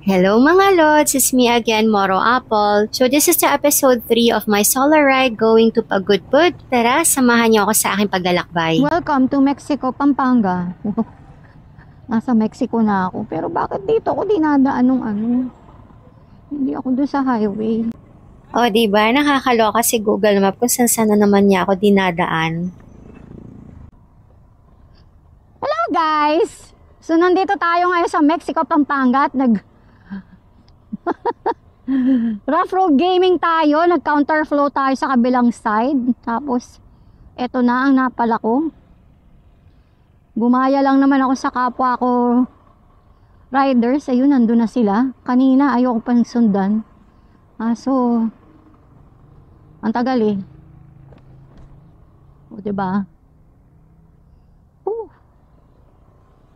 Hello mga lods, it's me again, Moro Apple. So this is the episode 3 of my solo ride going to Pagudpud. Tara, samahan niyo ako sa aking paglalakbay. Welcome to Mexico, Pampanga. Nasa Mexico na ako. Pero bakit dito ako dinadaan nung ano? Hindi ako doon sa highway. O diba, nakakaloka si Google Map kung saan na naman niya ako dinadaan. Hello guys! So nandito tayo ngayon sa Mexico, Pampanga at rough road gaming tayo, nag counterflow tayo sa kabilang side. Tapos eto na ang napala ko. Gumaya lang naman ako sa kapwa ko riders. Ayun, nandun na sila. Kanina ayoko pang sundan. So ang tagal eh. O diba?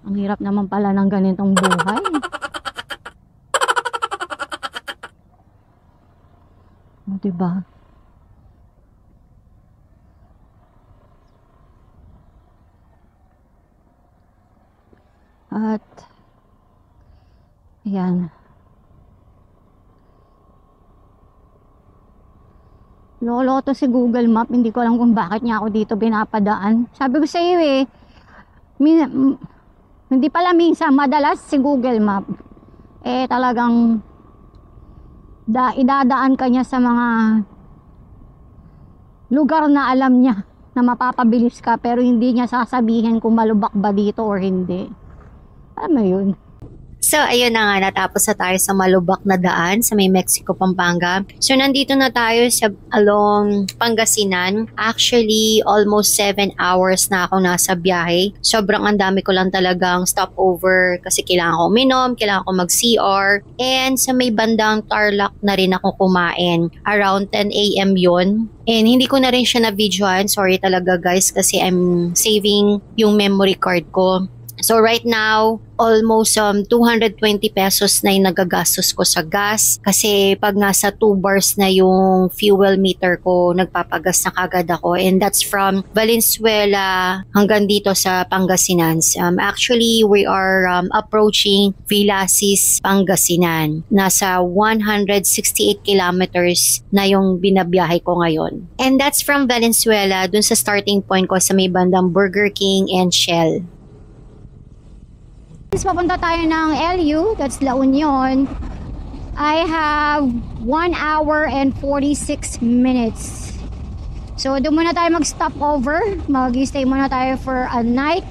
Ang hirap naman pala ng ganitong buhay. O diba? At ayan. Lolo to si Google Map. Hindi ko alam kung bakit niya ako dito binapadaan. Sabi ko sa iyo eh, hindi pala minsan, madalas si Google Map eh talagang idadaan ka niya sa mga lugar na alam niya na mapapabilis ka, pero hindi niya sasabihin kung malubak ba dito or hindi. Alam mo yun? So, ayun na nga, natapos na tayo sa malubak na daan sa may Mexico, Pampanga. So, nandito na tayo sa along Pangasinan. Actually, almost 7 hours na ako nasa biyahe. Sobrang ang dami ko lang talagang stopover kasi kailangan ko uminom, kailangan ko mag-CR. And sa may bandang Tarlac na rin ako kumain. Around 10 a.m. yun. And hindi ko na rin siya na-videoan. Sorry talaga guys kasi I'm saving yung memory card ko. So right now, almost 220 pesos na yung nagagastos ko sa gas. Kasi pag nasa 2 bars na yung fuel meter ko, nagpapagas na kagad ako. And that's from Valenzuela hanggang dito sa Pangasinan. Actually, we are approaching Villasis, Pangasinan. Nasa 168 kilometers na yung binabiyahe ko ngayon. And that's from Valenzuela, dun sa starting point ko sa may bandang Burger King and Shell. Papunta tayo ng LU, that's La Union. I have 1 hour and 46 minutes. So doon muna tayo mag-stop over. Mag-stay muna tayo for a night.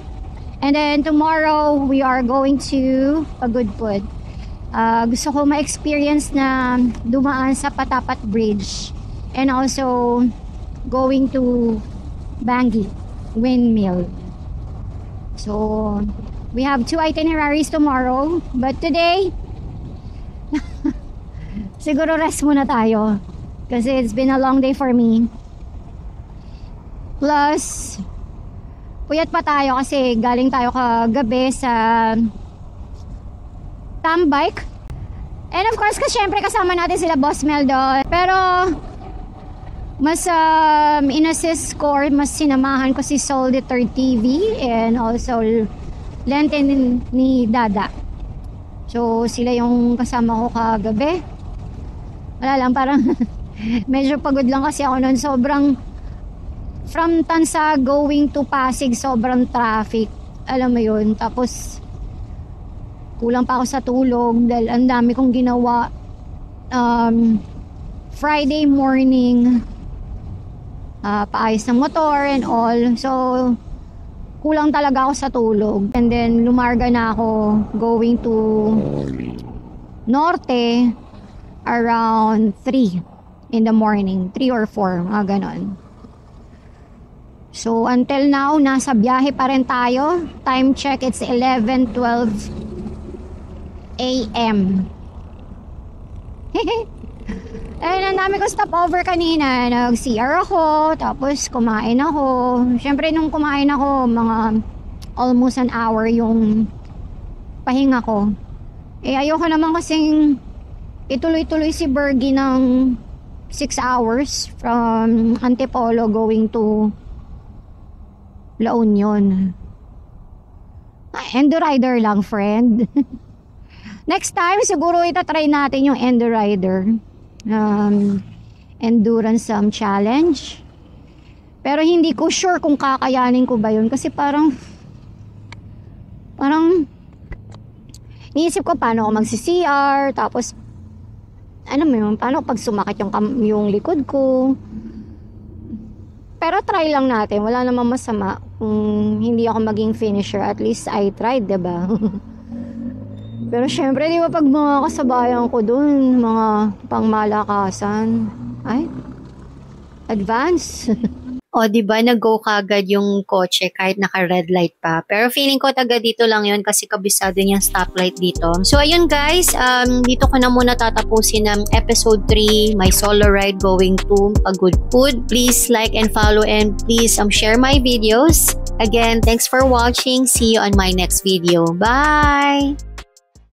And then tomorrow we are going to Pagudpud. Gusto ko ma-experience na dumaan sa Patapat Bridge. And also going to Bangi Windmill. So we have 2 itineraries tomorrow, but today siguro rest muna tayo kasi it's been a long day for me. Plus puyat pa tayo kasi galing tayo kagabi sa Tambike. And of course, kasi syempre kasama natin sila Boss Mel doon. Pero mas in-assist ko or mas sinamahan ko si Solditor TV and also Lente ni Dada. So sila yung kasama ko kagabi. Wala lang, parang medyo pagod lang kasi ako noon. Sobrang from Tansa going to Pasig, sobrang traffic. Alam mo yun. Tapos kulang pa ako sa tulog dahil ang dami kong ginawa. Friday morning, paayos ng motor and all. So kulang talaga ako sa tulog. And then lumarga na ako going to Norte around 3 in the morning. 3 or 4, mga ganon. So until now, nasa biyahe pa rin tayo. Time check, it's 11:12 a.m. And ang dami ko stopover kanina. Nag-CR ako, tapos kumain ako. Siyempre nung kumain ako, mga almost an hour yung pahinga ko. Eh ayoko naman kasing ituloy-tuloy si Bergie ng 6 hours from Antipolo going to La Union. Endo rider lang, friend. Next time, siguro itatry natin yung Endo Rider. Endurance challenge. Pero hindi ko sure kung kakayanin ko ba yun. Kasi parang iniisip ko paano ako magsi-CR. Tapos, ano mo yun, paano pag sumakit yung likod ko. Pero try lang natin. Wala namang masama. Kung hindi ako maging finisher, at least I tried, diba? Pero syempre, di ba pag mga kasabayan ko dun, mga pangmalakasan, ay, advance. O, di ba nag-go kagad yung kotse kahit naka-red light pa. Pero feeling ko taga dito lang yun kasi kabisado niyang stoplight dito. So, ayun guys, dito ko na muna tatapusin ng episode 3, my solo ride going to a good food. Please like and follow and please share my videos. Again, thanks for watching. See you on my next video. Bye!